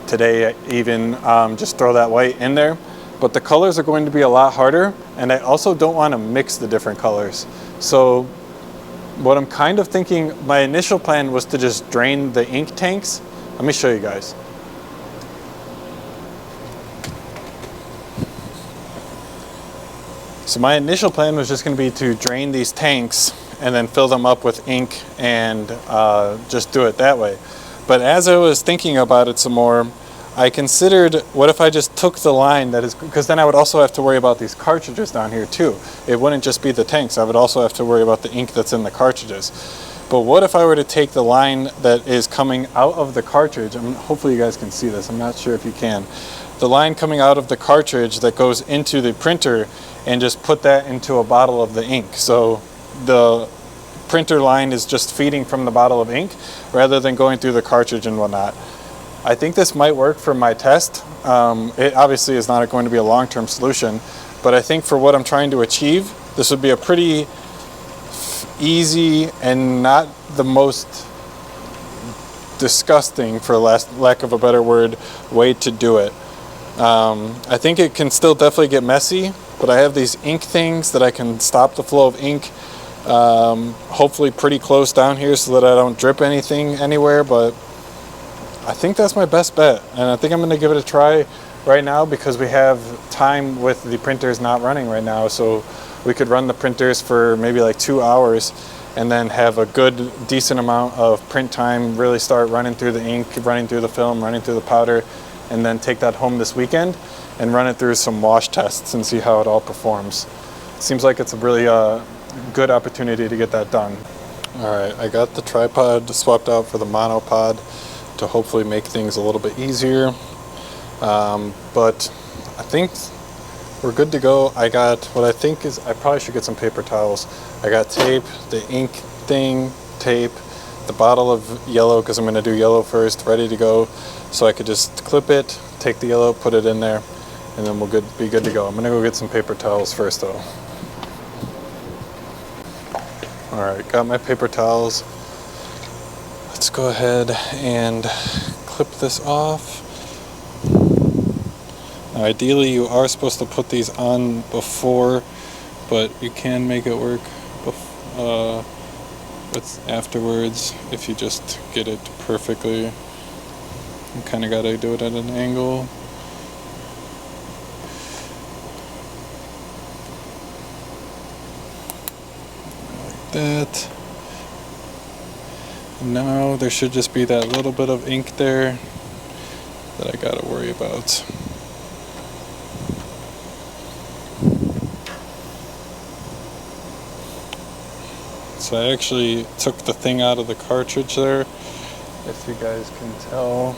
today, even just throw that white in there. But the colors are going to be a lot harder, and I also don't want to mix the different colors. So what I'm kind of thinking, my initial plan was to just drain the ink tanks. Let me show you guys. So my initial plan was just going to be to drain these tanks and then fill them up with ink and just do it that way. But as I was thinking about it some more, I considered, what if I just took the line that is, because then I would also have to worry about these cartridges down here too. It wouldn't just be the tanks, I would also have to worry about the ink that's in the cartridges. But what if I were to take the line that is coming out of the cartridge, hopefully you guys can see this, I'm not sure if you can. The line coming out of the cartridge that goes into the printer, and just put that into a bottle of the ink. So the printer line is just feeding from the bottle of ink rather than going through the cartridge and whatnot. I think this might work for my test. It obviously is not going to be a long-term solution, but I think for what I'm trying to achieve, this would be a pretty easy and not the most disgusting, for lack of a better word, way to do it. I think it can still definitely get messy, but I have these ink things that I can stop the flow of ink, hopefully pretty close down here so that I don't drip anything anywhere, but I think that's my best bet, and I think I'm going to give it a try right now because we have time with the printers not running right now, so we could run the printers for maybe like 2 hours and then have a good, decent amount of print time, really start running through the ink, running through the film, running through the powder, and then take that home this weekend and run it through some wash tests and see how it all performs. Seems like it's a really good opportunity to get that done. All right, I got the tripod swapped out for the monopod to hopefully make things a little bit easier. But I think we're good to go. I got what I think is, I probably should get some paper towels. I got tape, the ink thing, tape, the bottle of yellow, because I'm going to do yellow first, ready to go. So I could just clip it, take the yellow, put it in there, and then we'll be good to go. I'm going to go get some paper towels first though. All right, got my paper towels. Let's go ahead and clip this off. Now, ideally, you are supposed to put these on before, but you can make it work with afterwards if you just get it perfectly. You kind of got to do it at an angle. Like that. Now there should just be that little bit of ink there that I gotta worry about. So I actually took the thing out of the cartridge there, if you guys can tell.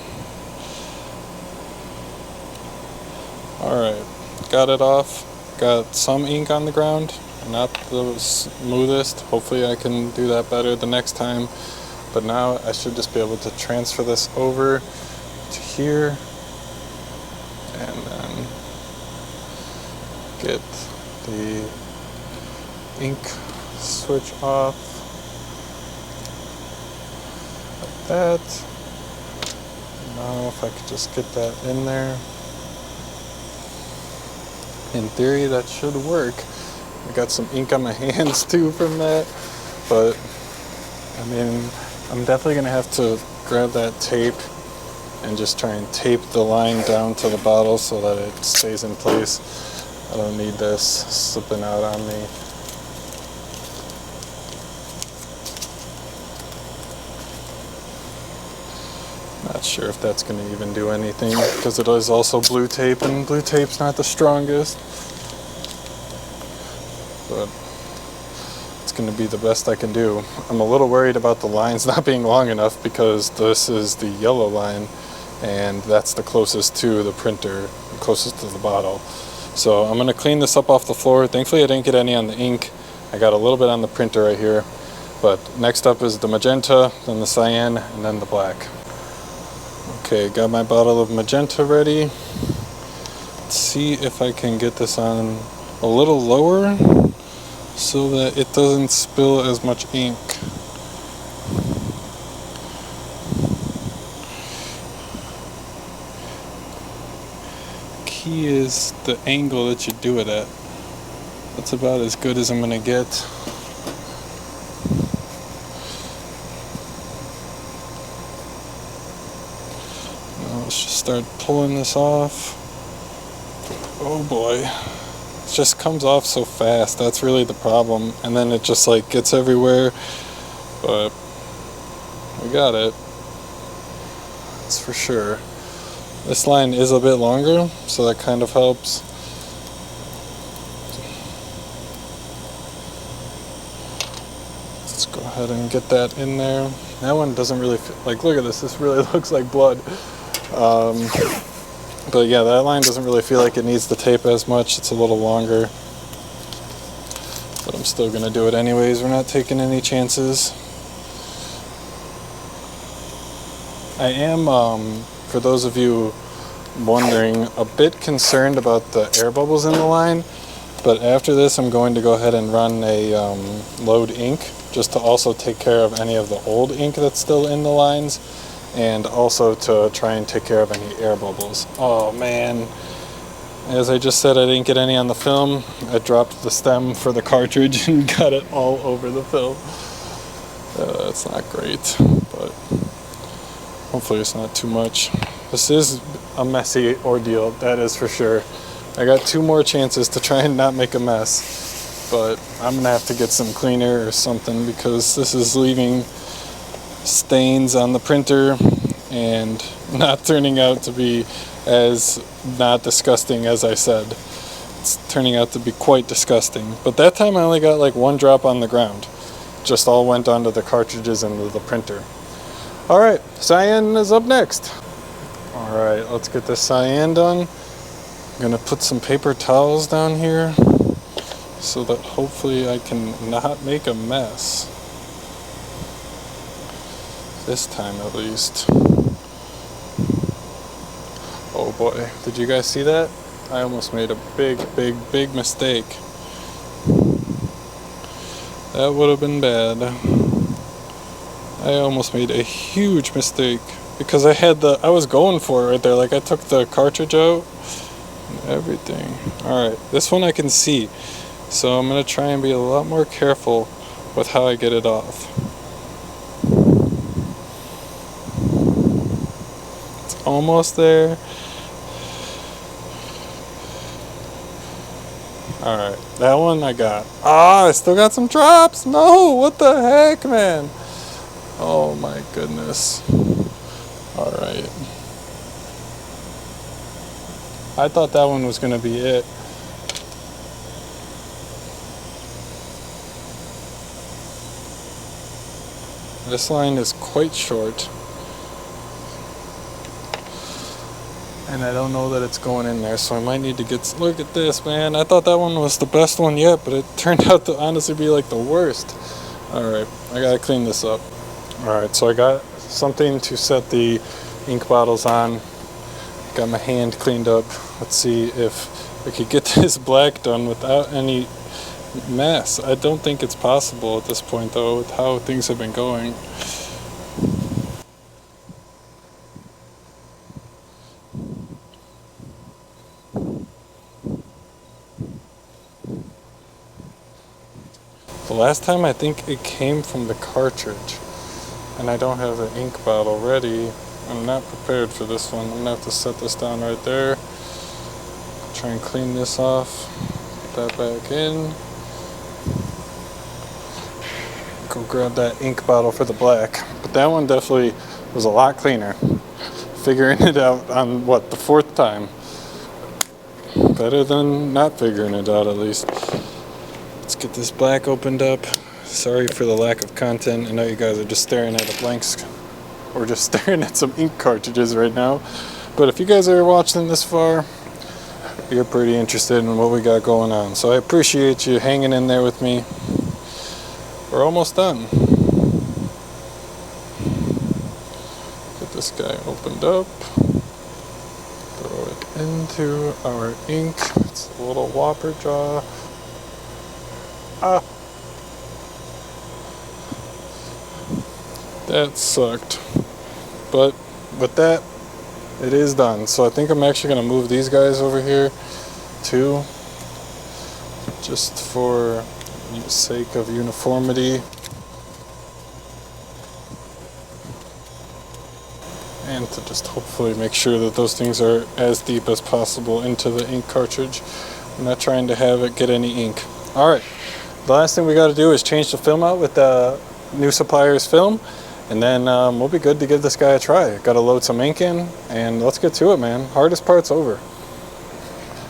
Alright, got it off. Got some ink on the ground, not the smoothest. Hopefully I can do that better the next time. But now I should just be able to transfer this over to here and then get the ink switch off like that. Now if I could just get that in there. In theory that should work. I got some ink on my hands too from that, but I mean, I'm definitely going to have to grab that tape and just try and tape the line down to the bottle so that it stays in place. I don't need this slipping out on me. Not sure if that's going to even do anything because it is also blue tape, and blue tape's not the strongest. But going to be the best I can do. I'm a little worried about the lines not being long enough because this is the yellow line and that's the closest to the printer, closest to the bottle. So I'm going to clean this up off the floor. Thankfully I didn't get any on the ink. I got a little bit on the printer right here. But next up is the magenta, then the cyan, and then the black. Okay, got my bottle of magenta ready. Let's see if I can get this on a little lower so that it doesn't spill as much ink. Key is the angle that you do it at. That's about as good as I'm gonna get. Now let's just start pulling this off. Oh boy, it just comes off so fast. That's really the problem, and then it just like gets everywhere. But we got it. That's for sure. This line is a bit longer, so that kind of helps. Let's go ahead and get that in there. That one doesn't really fit, like, look at this. This really looks like blood. But yeah, that line doesn't really feel like it needs the tape as much. It's a little longer. But I'm still going to do it anyways. We're not taking any chances. I am, for those of you wondering, a bit concerned about the air bubbles in the line. But after this, I'm going to go ahead and run a load ink, just to also take care of any of the old ink that's still in the lines, and also to try and take care of any air bubbles. Oh man, as I just said, I didn't get any on the film. I dropped the stem for the cartridge and got it all over the film. That's not great, but hopefully it's not too much. This is a messy ordeal, that is for sure. I got 2 more chances to try and not make a mess, but I'm gonna have to get some cleaner or something because this is leaving stains on the printer and not turning out to be as not disgusting as I said. It's turning out to be quite disgusting. But that time I only got like 1 drop on the ground. Just all went onto the cartridges and the printer. Alright, cyan is up next. Alright, let's get this cyan done. I'm gonna put some paper towels down here so that hopefully I can not make a mess. This time at least. Oh boy, did you guys see that? I almost made a big mistake. That would have been bad. I almost made a huge mistake because I was going for it right there. Like I took the cartridge out and everything. Alright, this one I can see. So I'm going to try and be a lot more careful with how I get it off. It's almost there. Alright, that one I got. I still got some drops. No, what the heck, man? Oh my goodness. Alright. I thought that one was going to be it. This line is quite short. And I don't know that it's going in there, so I might need to get... Look at this, man. I thought that one was the best one yet, but it turned out to honestly be like the worst. Alright, I gotta clean this up. Alright, so I got something to set the ink bottles on. Got my hand cleaned up. Let's see if I could get this black done without any mess. I don't think it's possible at this point, though, with how things have been going. The last time I think it came from the cartridge, and I don't have an ink bottle ready. I'm not prepared for this one. I'm gonna have to set this down right there. Try and clean this off. Put that back in. Go grab that ink bottle for the black. But that one definitely was a lot cleaner. Figuring it out on what, the 4th time. Better than not figuring it out, at least. Let's get this black opened up. Sorry for the lack of content. I know you guys are just staring at a blank or just staring at some ink cartridges right now. But if you guys are watching this far, you're pretty interested in what we got going on. So I appreciate you hanging in there with me. we're almost done. Get this guy opened up. Throw it into our ink. It's a little whopper jaw. Ah! That sucked. But with that, it is done. So I think I'm actually going to move these guys over here too, just for the sake of uniformity. And to just hopefully make sure that those things are as deep as possible into the ink cartridge. I'm not trying to have it get any ink. Alright, the last thing we got to do is change the film out with the new supplier's film, and then we'll be good to give this guy a try. Got to load some ink in, and let's get to it, man. Hardest part's over.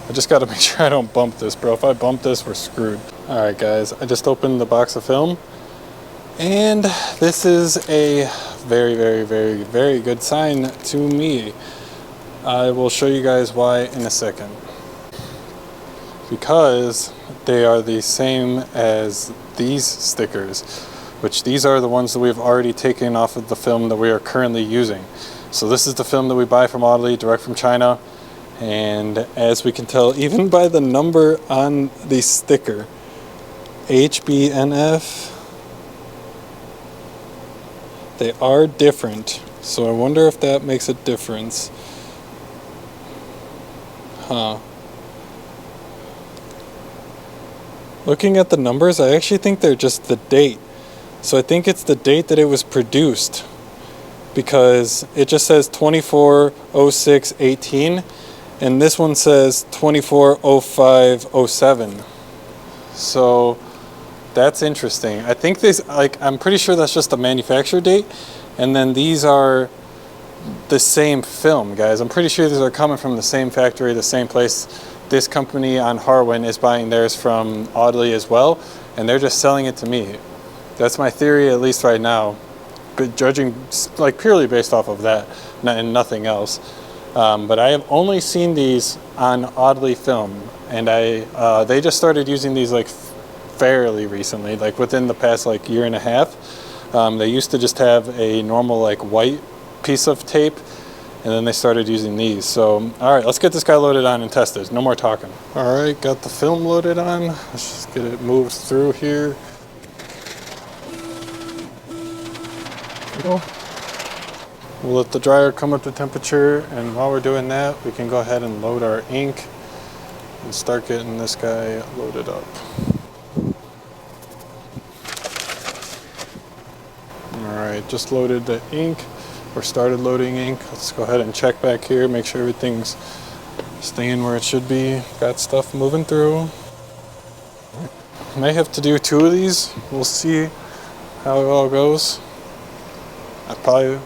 I just got to make sure I don't bump this, bro. If I bump this, we're screwed. Alright guys, I just opened the box of film, and this is a very, very, very, very good sign to me. I will show you guys why in a second. Because they are the same as these stickers, which these are the ones that we've already taken off of the film that we are currently using. So this is the film that we buy from Audley, direct from China. And as we can tell, even by the number on the sticker, HBNF, they are different. So I wonder if that makes a difference. Huh. Looking at the numbers, I actually think they're just the date. So I think it's the date that it was produced, because it just says 24/06/18, and this one says 24/05/07. So that's interesting. I think this, I'm pretty sure that's just the manufacturer date, and then these are the same film, guys. I'm pretty sure these are coming from the same factory, the same place. This company on Harwin is buying theirs from Audley as well, and they're just selling it to me. That's my theory, at least right now, but judging purely based off of that and nothing else. But I have only seen these on Audley film, and they just started using these fairly recently, within the past year and a half. They used to just have a normal white piece of tape, and then they started using these. So all right, let's get this guy loaded on and test this. No more talking. All right, got the film loaded on. Let's just get it moved through here. We'll let the dryer come up to temperature, and while we're doing that, we can go ahead and load our ink and start getting this guy loaded up. Alright, just loaded the ink, or started loading ink. Let's go ahead and check back here, make sure everything's staying where it should be. Got stuff moving through. May have to do 2 of these. We'll see how it all goes. I probably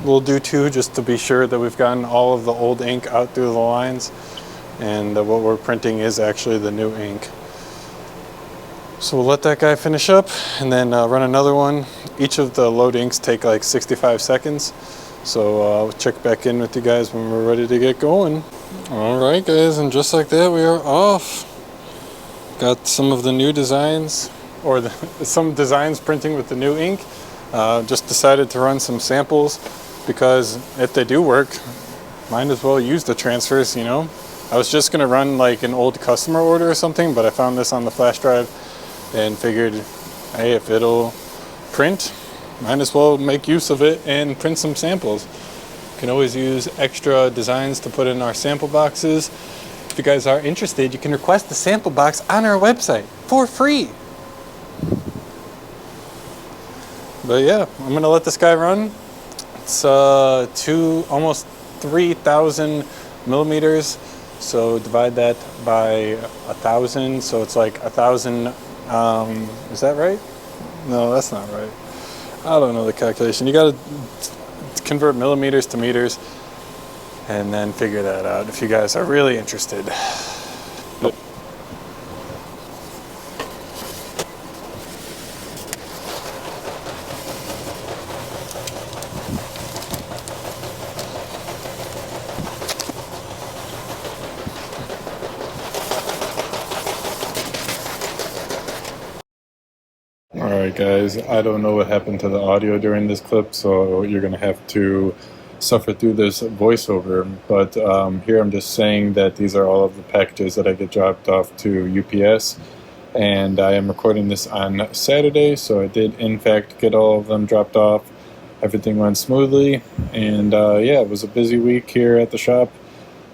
will do 2 just to be sure that we've gotten all of the old ink out through the lines, and what we're printing is actually the new ink. So we'll let that guy finish up, and then run another one. Each of the load inks take 65 seconds. So I'll check back in with you guys when we're ready to get going. Alright guys, and just like that we are off. Got some of the new designs, or some designs printing with the new ink. Just decided to run some samples, because if they do work, might as well use the transfers, you know. I was just gonna run an old customer order or something, but I found this on the flash drive and figured, hey, if it'll print, might as well make use of it and print some samples. Can always use extra designs to put in our sample boxes. If you guys are interested, you can request the sample box on our website for free. But yeah, I'm gonna let this guy run. It's almost 3,000 millimeters. So divide that by 1,000. So it's 1,000. Is that right? No, that's not right. I don't know the calculation. You gotta convert millimeters to meters, and then figure that out if you guys are really interested. All Alright guys, I don't know what happened to the audio during this clip, so you're going to have to suffer through this voiceover, but here I'm just saying that these are all of the packages that I get dropped off to UPS, and I am recording this on Saturday, so I did in fact get all of them dropped off. Everything went smoothly, and yeah, it was a busy week here at the shop.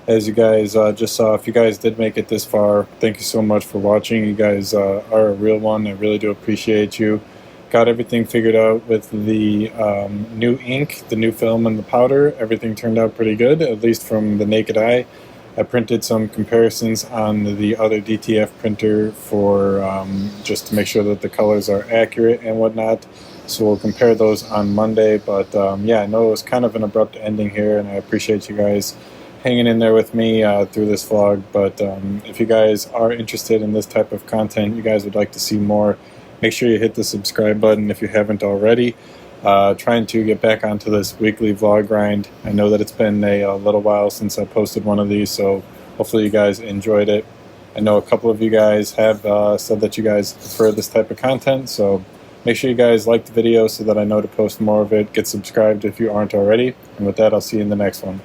As you guys just saw, if you guys did make it this far, thank you so much for watching. You guys are a real one. I really do appreciate you. Got everything figured out with the new ink, the new film, and the powder. Everything turned out pretty good, at least from the naked eye. I printed some comparisons on the other DTF printer for just to make sure that the colors are accurate and whatnot. So we'll compare those on Monday. But yeah, I know it was kind of an abrupt ending here, and I appreciate you guys hanging in there with me through this vlog. But if you guys are interested in this type of content, you guys would like to see more, make sure you hit the subscribe button if you haven't already. Trying to get back onto this weekly vlog grind. I know that it's been a little while since I posted one of these, so hopefully you guys enjoyed it. I know a couple of you guys have said that you guys prefer this type of content, so make sure you guys like the video so that I know to post more of it. Get subscribed if you aren't already, and with that, I'll see you in the next one.